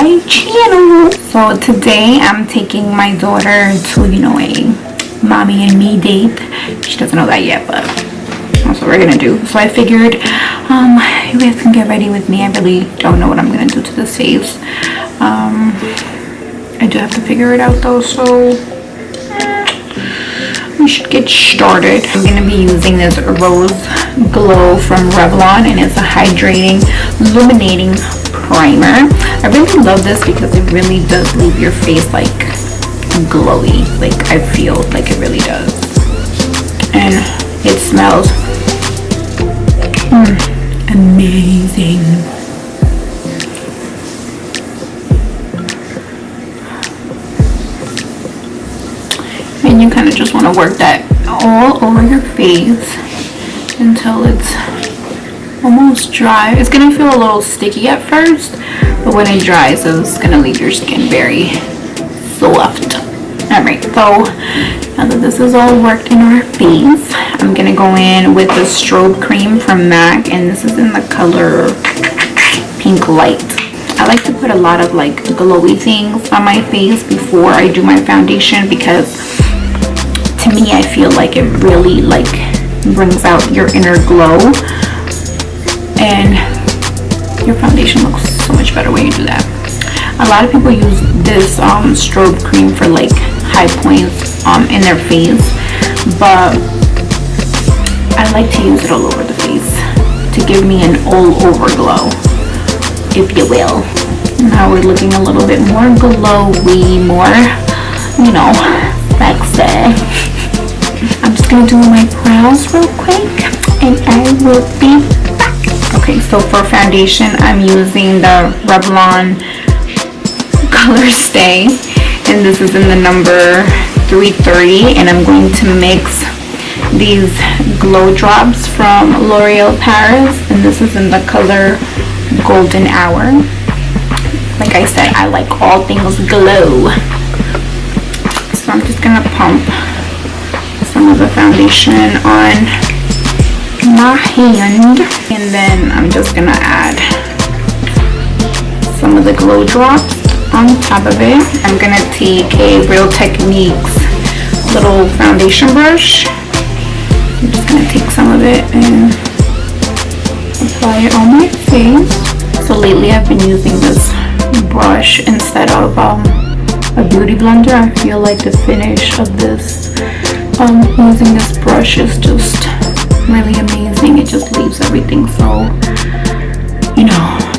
my channel. So today I'm taking my daughter to, a mommy and me date. She doesn't know that yet, but that's what we're gonna do. So I figured you guys can get ready with me. I really don't know what I'm gonna do to this face. I do have to figure it out though, so we should get started. I'm gonna be using this Rose Glow from Revlon, and it's a hydrating, illuminating primer. I really love this because it really does leave your face like glowy. Like I feel like it really does, and it smells amazing. And you kind of just want to work that all over your face until it's almost dry. It's going to feel a little sticky at first, but when it dries, it's going to leave your skin very soft. Alright, so now that this is all worked in our face, I'm going to go in with the strobe cream from MAC, and this is in the color Pink Light. I like to put a lot of like glowy things on my face before I do my foundation, because to me I feel like it really like brings out your inner glow, and your foundation looks so much better when you do that. A lot of people use this strobe cream for like high points in their face, but I like to use it all over the face to give me an all over glow, if you will. Now we're looking a little bit more glowy, more, sexy. I'm just gonna do my brows real quick and I will be back. Okay, so for foundation, I'm using the Revlon Color Stay, and this is in the number 330, and I'm going to mix these glow drops from L'Oreal Paris, and this is in the color Golden Hour. Like I said, I like all things glow, so I'm just gonna pump some of the foundation on my hand, and then I'm just gonna add some of the glow drops on top of it. I'm gonna take a Real Techniques little foundation brush. I'm just gonna take some of it and apply it on my face. So lately I've been using this brush instead of a beauty blender. I feel like the finish of this using this brush is just really amazing. It just leaves everything so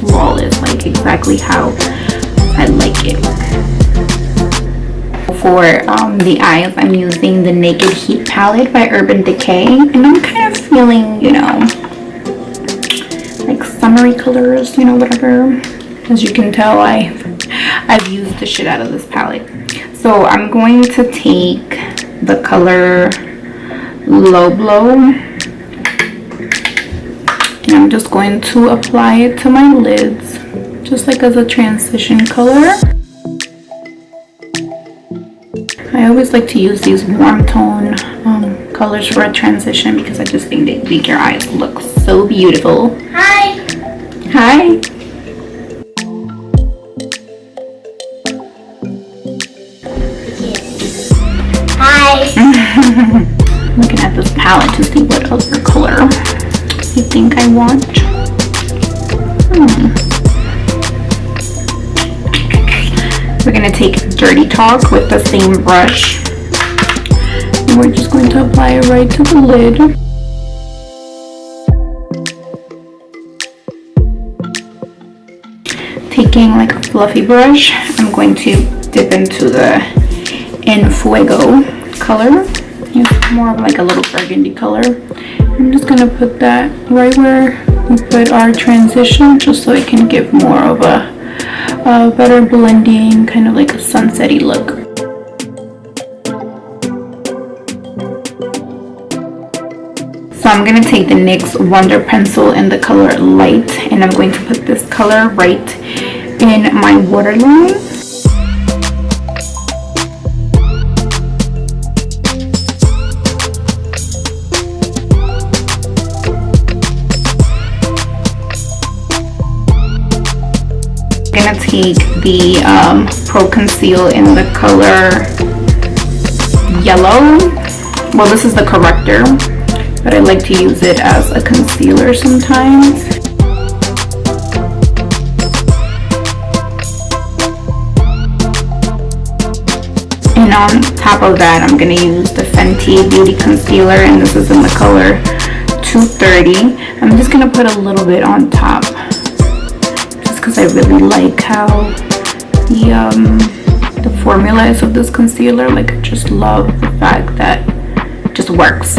flawless, like exactly how I like it. For the eyes, I'm using the Naked Heat palette by Urban Decay, and I'm kind of feeling like summery colors, whatever. As you can tell, I've used the shit out of this palette. So I'm going to take the color Low Blow, and I'm just going to apply it to my lids, just like as a transition color. I always like to use these warm tone colors for a transition because I just think they make your eyes look so beautiful. Hi! Hi! Looking at this palette to see what other color you think I want. We're going to take Dirty Talk with the same brush, and we're just going to apply it right to the lid. Taking like a fluffy brush, I'm going to dip into the En Fuego color. It's more of like a little burgundy color. I'm just gonna put that right where we put our transition, just so it can give more of a better blending, kind of like a sunsetty look. So I'm gonna take the NYX Wonder Pencil in the color Light, and I'm going to put this color right in my waterline. gonna take the Pro Conceal in the color yellow. Well, this is the corrector, but I like to use it as a concealer sometimes. And on top of that, I'm gonna use the Fenty Beauty Concealer, and this is in the color 230. I'm just gonna put a little bit on top, just because I really like how the formula is of this concealer. Like, I just love the fact that it just works.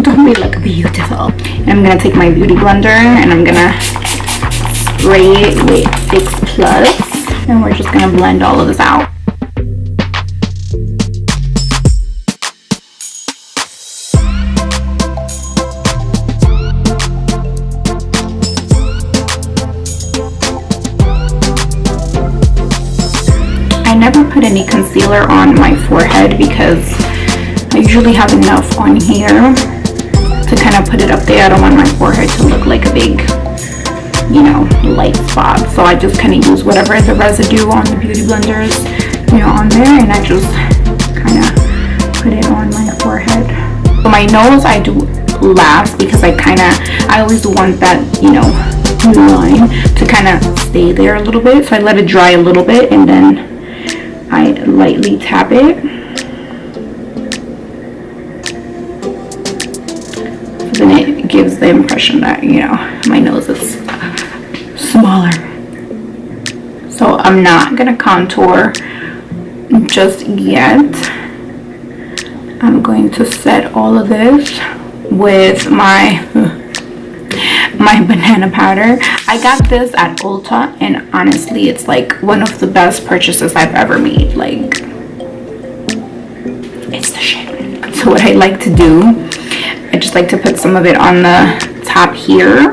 Don't we look beautiful? And I'm gonna take my beauty blender and I'm gonna spray it with Fix Plus, and we're just gonna blend all of this out. I never put any concealer on my forehead because I usually have enough on here to kind of put it up there. I don't want my forehead to look like a big, you know, light spot. So I just kind of use whatever the residue on the beauty blenders, you know, on there, and I just kind of put it on my forehead. For my nose, I do last because I always want that, you know, line to kind of stay there a little bit. So I let it dry a little bit and then I lightly tap it. So then it gives the impression that, you know, my nose is smaller. So I'm not gonna contour just yet. I'm going to set all of this with my banana powder. I got this at Ulta, and honestly, it's like one of the best purchases I've ever made. Like, it's the shit. So what I like to do, I just like to put some of it on the top here,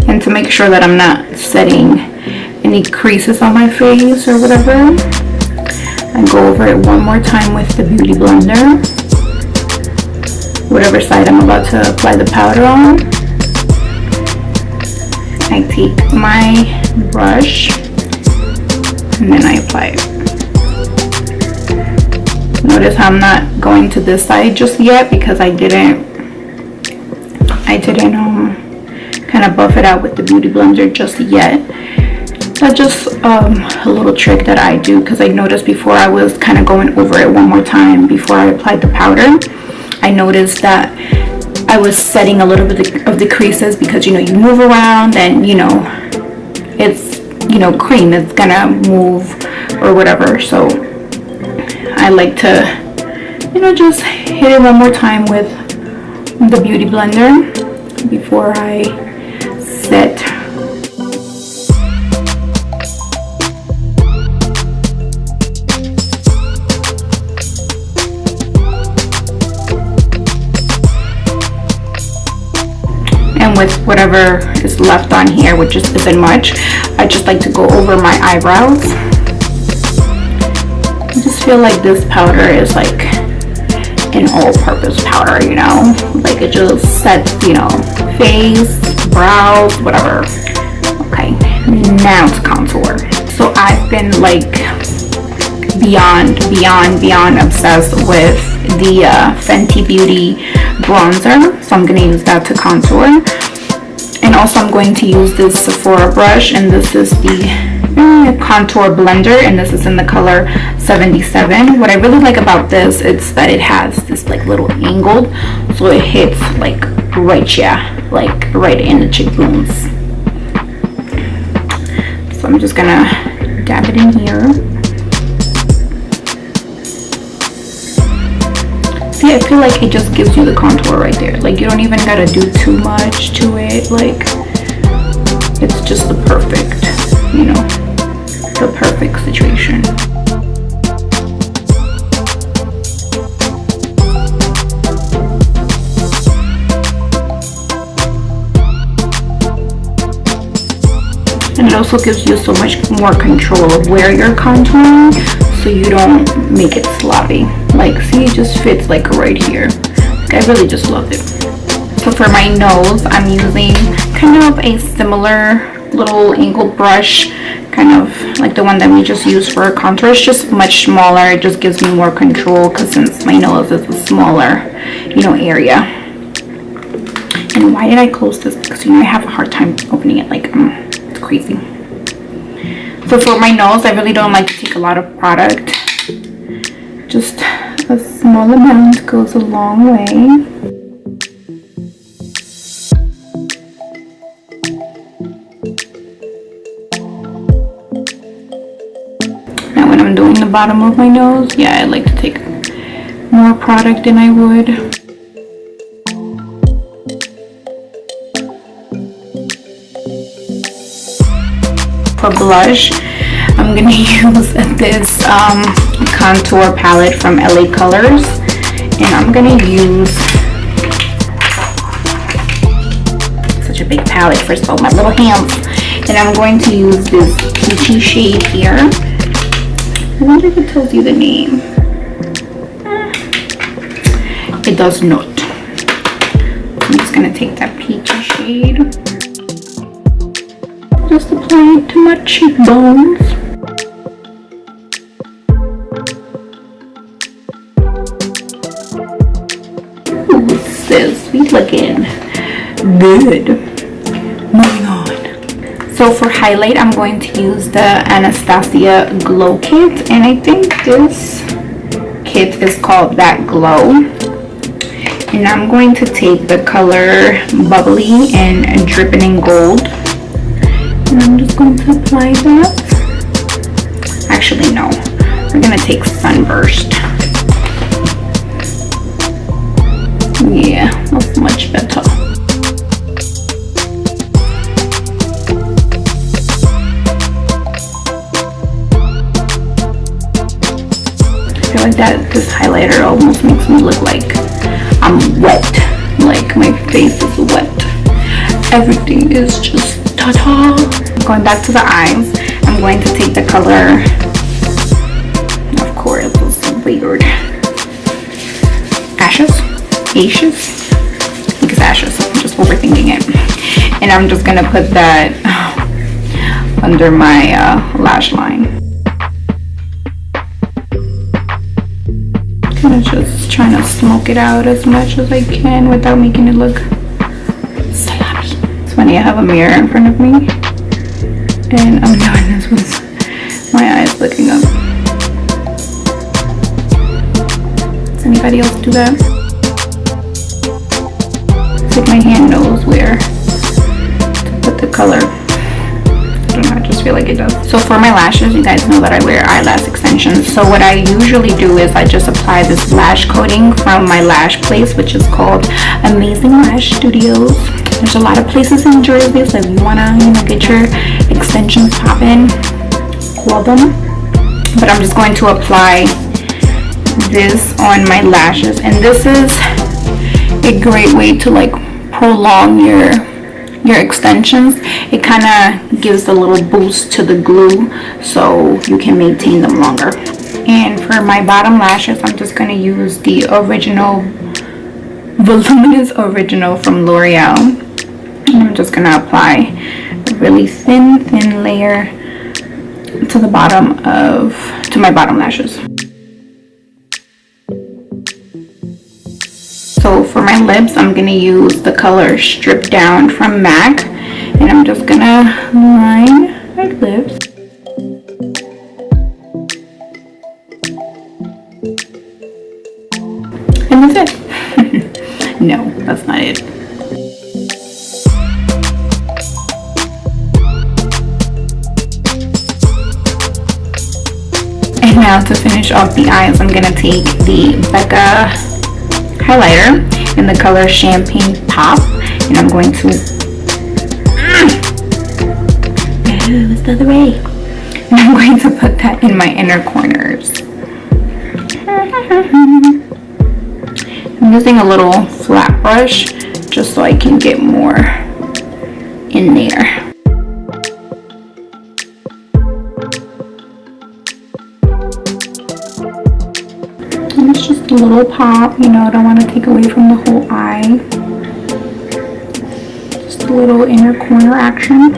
and to make sure that I'm not setting any creases on my face or whatever, I go over it one more time with the beauty blender, whatever side I'm about to apply the powder on. I take my brush and then I apply it. Notice how I'm not going to this side just yet because I didn't kind of buff it out with the beauty blender just yet. That's just a little trick that I do, because I noticed before I was kind of going over it one more time before I applied the powder. I noticed that I was setting a little bit of the creases because, you know, you move around and, you know, it's, you know, cream, it's gonna move or whatever. So I like to, you know, just hit it one more time with the beauty blender before I set. With whatever is left on here, which just isn't much, I just like to go over my eyebrows. I just feel like this powder is like an all-purpose powder, you know, like it just sets, you know, face, brows, whatever. Okay, now to contour. So I've been like beyond obsessed with the Fenty Beauty bronzer, so I'm going to use that to contour. And also I'm going to use this Sephora brush, and this is the contour blender, and this is in the color 77. What I really like about this is that it has this like little angle, so it hits like right here, like right in the cheekbones. So I'm just gonna dab it in here. See, I feel like it just gives you the contour right there. Like, you don't even gotta do too much to it. Like, it's just the perfect, you know, the perfect situation. And it also gives you so much more control of where you're contouring, so you don't make it sloppy. Like, see, it just fits like right here. Like, I really just love it. So for my nose, I'm using kind of a similar little angled brush, kind kind of like the one that we just used for a contour. It's just much smaller. It just gives me more control because since my nose is a smaller, you know, area. And why did I close this? Because, you know, I have a hard time opening it. Like, it's crazy. So for my nose, I really don't like to take a lot of product. Just a small amount goes a long way. Now when I'm doing the bottom of my nose, yeah, I like to take more product than I would. For blush, I'm gonna use this contour palette from LA Colors, and I'm gonna use such a big palette, first of all, my little hands, and I'm going to use this peachy shade here. I wonder if it tells you the name. It does not. I'm just gonna take that peachy shade. Just apply it to my cheekbones. Ooh, so sweet looking. Good. Moving on. So for highlight, I'm going to use the Anastasia Glow Kit. And I think this kit is called That Glow. And I'm going to take the color Bubbly and Dripping in Gold. And I'm just going to apply that. Actually, no. We're going to take Sunburst. Yeah, that's much better. I feel like that this highlighter almost makes me look like I'm wet. Like my face is wet. Everything is just ta-ta. Going back to the eyes, I'm going to take the color, of course, it's weird, Ashes? I think it's Ashes. I'm just overthinking it. And I'm just gonna put that under my lash line. Kind of just trying to smoke it out as much as I can without making it look sloppy. It's funny, I have a mirror in front of me and I'm doing this with my eyes looking up. Does anybody else do that? It's like my hand knows where to put the color. I don't know, I just feel like it does. So for my lashes, you guys know that I wear eyelash extensions. So what I usually do is I just apply this lash coating from my lash place, which is called Amazing Lash Studios. There's a lot of places in Jersey, so if you wanna, you know, get your extensions popping, call them. But I'm just going to apply this on my lashes, and this is a great way to like prolong your extensions. It kind of gives a little boost to the glue so you can maintain them longer. And for my bottom lashes, I'm just going to use the original Voluminous Original from L'Oreal. I'm just going to apply a really thin layer to the bottom to my bottom lashes. So for my lips, I'm going to use the color Strip Down from MAC, and I'm just going to line my lips. And that's it. No, that's not it. And now to finish off the eyes, I'm going to take the Becca highlighter in the color Champagne Pop, and I'm going to it's the other way, and I'm going to put that in my inner corners. I'm using a little flat brush just so I can get more in there. It's just a little pop, you know, I don't want to take away from the whole eye. Just a a little inner corner action.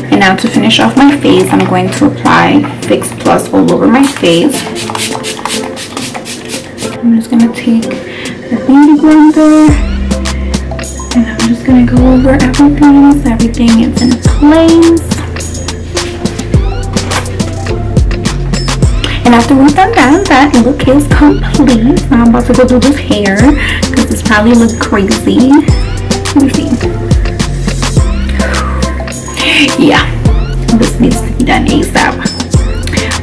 And now to finish off my face, I'm going to apply Fix Plus all over my face. I'm just going to take the beauty blender and I'm just going to go over everything so everything is in place. And after we've done that look is complete. So I'm about to go do this hair because this probably look crazy. Let me see. Yeah, this needs to be done ASAP.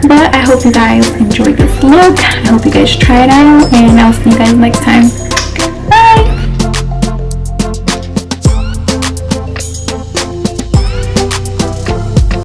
But I hope you guys enjoyed this look. I hope you guys try it out and I'll see you guys next time.